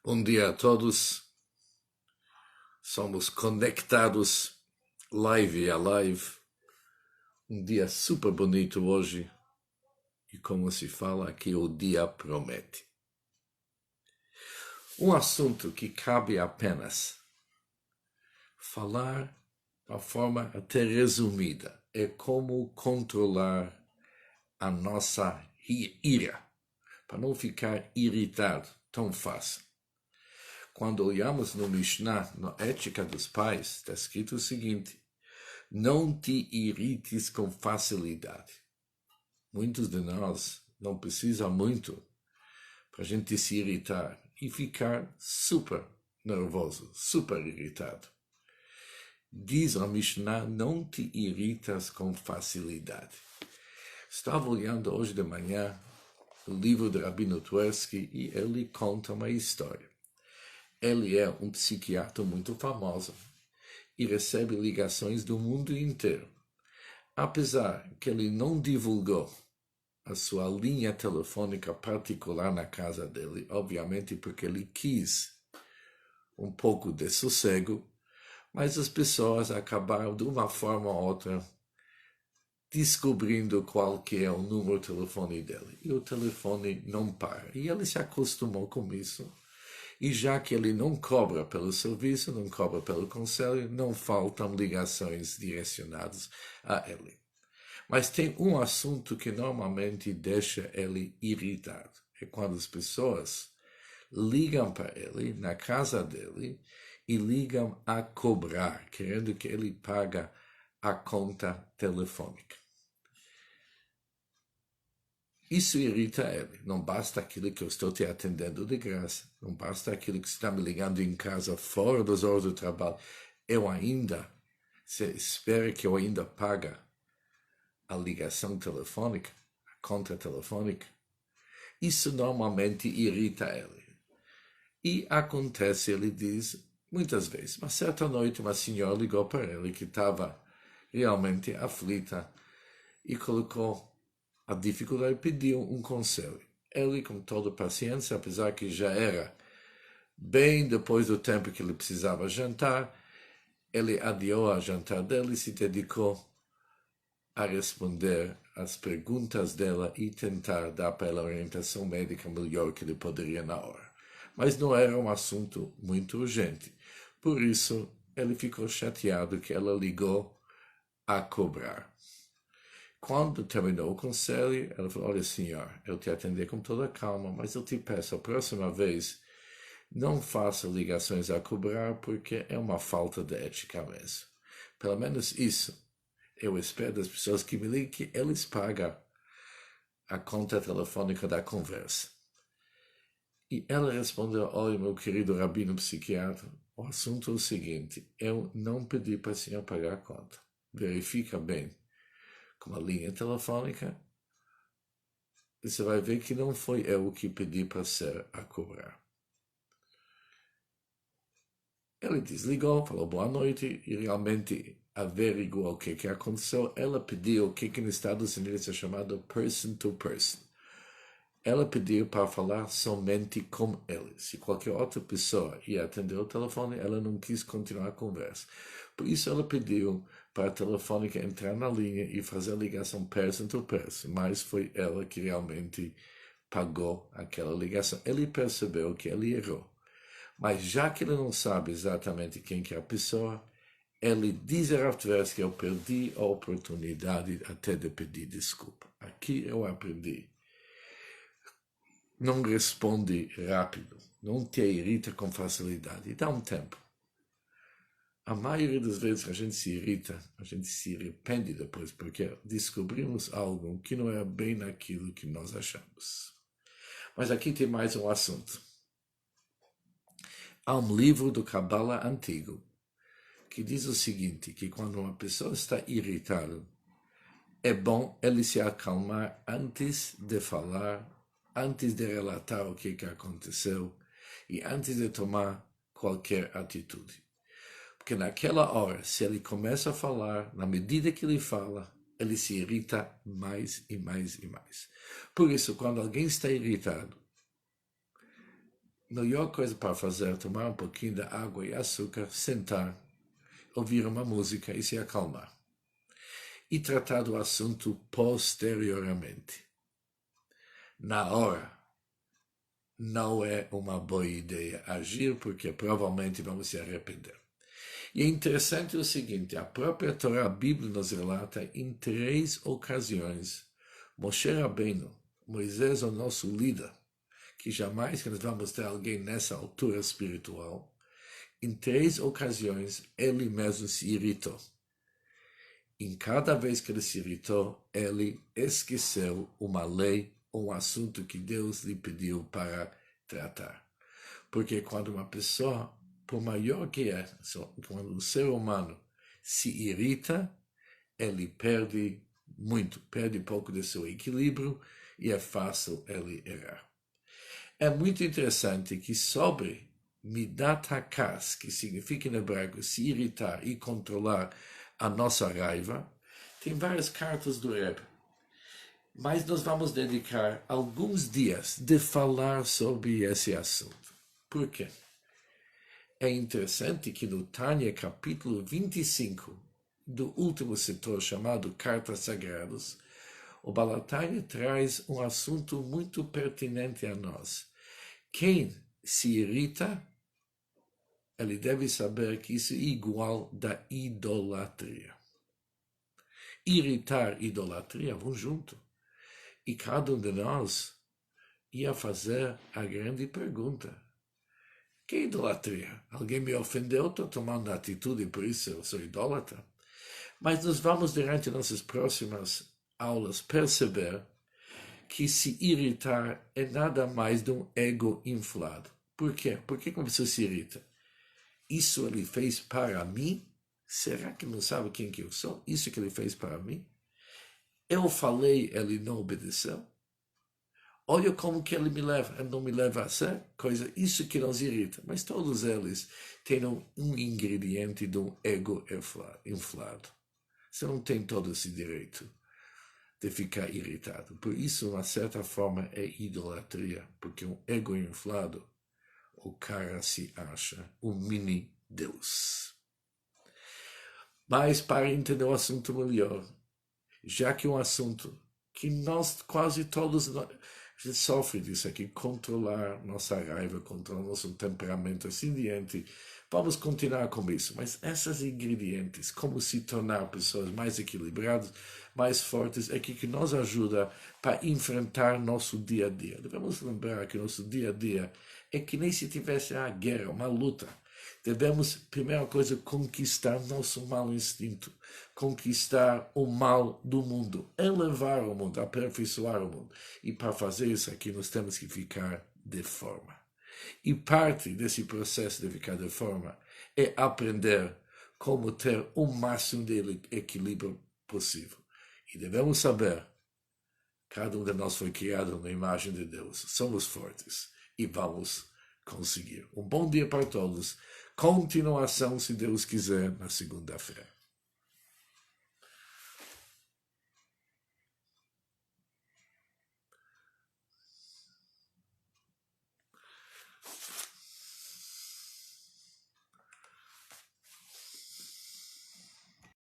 Bom dia a todos. Somos conectados live a live. Um dia super bonito hoje. E como se fala aqui, o dia promete. Um assunto que cabe apenas falar de uma forma até resumida é como controlar a nossa ira, para não ficar irritado tão fácil. Quando olhamos no Mishnah, na Ética dos Pais, está escrito o seguinte: não te irrites com facilidade. Muitos de nós não precisam muito para a gente se irritar e ficar super nervoso, super irritado. Diz a Mishnah, não te irritas com facilidade. Estava olhando hoje de manhã o livro de Rabino Twersky e ele conta uma história. Ele é um psiquiatra muito famoso e recebe ligações do mundo inteiro. Apesar que ele não divulgou a sua linha telefônica particular na casa dele, obviamente porque ele quis um pouco de sossego, mas as pessoas acabaram de uma forma ou outra descobrindo qual que é o número de telefone dele. E o telefone não para. E ele se acostumou com isso. E já que ele não cobra pelo serviço, não cobra pelo conselho, não faltam ligações direcionadas a ele. Mas tem um assunto que normalmente deixa ele irritado. É quando as pessoas ligam para ele, na casa dele, e ligam a cobrar, querendo que ele pague a conta telefônica. Isso irrita ele. Não basta aquilo que eu estou te atendendo de graça. Não basta aquilo que você está me ligando em casa fora das horas do trabalho. Você espera que eu ainda pague a ligação telefônica, a conta telefônica. Isso normalmente irrita ele. E acontece, ele diz, muitas vezes. Uma certa noite uma senhora ligou para ele que estava realmente aflita e colocou a dificuldade, pediu um conselho. Ele, com toda paciência, apesar que já era bem depois do tempo que ele precisava jantar, ele adiou a jantar dele e se dedicou a responder às perguntas dela e tentar dar para ela a orientação médica melhor que ele poderia na hora. Mas não era um assunto muito urgente. Por isso, ele ficou chateado que ela ligou a cobrar. Quando terminou o conselho, ela falou, olha senhor, eu te atender com toda a calma, mas eu te peço, a próxima vez, não faça ligações a cobrar, porque é uma falta de ética mesmo. Pelo menos isso, eu espero das pessoas que me ligam que eles pagam a conta telefônica da conversa. E ela respondeu, olha meu querido rabino psiquiatra, o assunto é o seguinte, eu não pedi para a senhora pagar a conta. Verifica bem com a linha telefônica, você vai ver que não foi eu que pedi para ser a cobrar. Ele desligou, falou boa noite e realmente averiguou o que aconteceu. Ela pediu o que nos Estados Unidos é chamado person to person. Ela pediu para falar somente com ele. Se qualquer outra pessoa ia atender o telefone, ela não quis continuar a conversa. Por isso ela pediu para a telefônica entrar na linha e fazer a ligação person to person. Mas foi ela que realmente pagou aquela ligação. Ele percebeu que ele errou. Mas já que ele não sabe exatamente quem que é a pessoa, ele diz a Rav que eu perdi a oportunidade até de pedir desculpa. Aqui eu aprendi. Não responde rápido, não te irrita com facilidade, e dá um tempo. A maioria das vezes a gente se irrita, a gente se arrepende depois, porque descobrimos algo que não é bem naquilo que nós achamos. Mas aqui tem mais um assunto. Há um livro do Kabbalah antigo que diz o seguinte, que quando uma pessoa está irritada, é bom ele se acalmar antes de falar, antes de relatar o que aconteceu e antes de tomar qualquer atitude. Porque naquela hora, se ele começa a falar, na medida que ele fala, ele se irrita mais e mais e mais. Por isso, quando alguém está irritado, melhor coisa para fazer é tomar um pouquinho de água e açúcar, sentar, ouvir uma música e se acalmar. E tratar do assunto posteriormente. Na hora, não é uma boa ideia agir, porque provavelmente vamos se arrepender. E é interessante o seguinte, a própria Torá, a Bíblia nos relata em 3 ocasiões, Moshe Rabbeinu, Moisés, o nosso líder, que jamais que nós vamos ter alguém nessa altura espiritual, em 3 ocasiões ele mesmo se irritou. Em cada vez que ele se irritou, ele esqueceu uma lei, um assunto que Deus lhe pediu para tratar. Porque quando uma pessoa, por maior que é, quando um ser humano se irrita, ele perde muito, perde pouco de seu equilíbrio e é fácil ele errar. É muito interessante que sobre Midat HaKas, que significa em hebraico se irritar e controlar a nossa raiva, tem várias cartas do Rebbe. Mas nós vamos dedicar alguns dias de falar sobre esse assunto. Por quê? É interessante que no Tânia, capítulo 25, do último setor chamado Cartas Sagradas, o Baal HaTanya traz um assunto muito pertinente a nós. Quem se irrita, ele deve saber que isso é igual da idolatria. Irritar e idolatria vão junto. E cada um de nós ia fazer a grande pergunta. Que idolatria? Alguém me ofendeu, estou tomando atitude e por isso eu sou idólatra? Mas nós vamos, durante nossas próximas aulas, perceber que se irritar é nada mais de um ego inflado. Por quê? Por que uma pessoa se irrita? Isso ele fez para mim? Será que não sabe quem que eu sou? Isso que ele fez para mim? Eu falei, ele não obedeceu? Olha como que ele me leva, ele não me leva a sério, coisa, isso que nos irrita. Mas todos eles têm um ingrediente de um ego inflado. Você não tem todo esse direito de ficar irritado. Por isso, de uma certa forma, é idolatria, porque um ego inflado, o cara se acha um mini-deus. Mas para entender o assunto melhor, já que é um assunto que nós quase todos a gente sofre disso aqui, controlar nossa raiva, controlar nosso temperamento, assim diante. Vamos continuar com isso, mas esses ingredientes, como se tornar pessoas mais equilibradas, mais fortes, é que nos ajuda para enfrentar nosso dia a dia. Devemos lembrar que nosso dia a dia é que nem se tivesse uma guerra, uma luta. Devemos, primeira coisa, conquistar nosso mau instinto, conquistar o mal do mundo, elevar o mundo, aperfeiçoar o mundo. E para fazer isso aqui, nós temos que ficar de forma. E parte desse processo de ficar de forma é aprender como ter o máximo de equilíbrio possível. E devemos saber, cada um de nós foi criado na imagem de Deus, somos fortes e vamos conseguir. Um bom dia para todos. Continuação, se Deus quiser, na segunda-feira.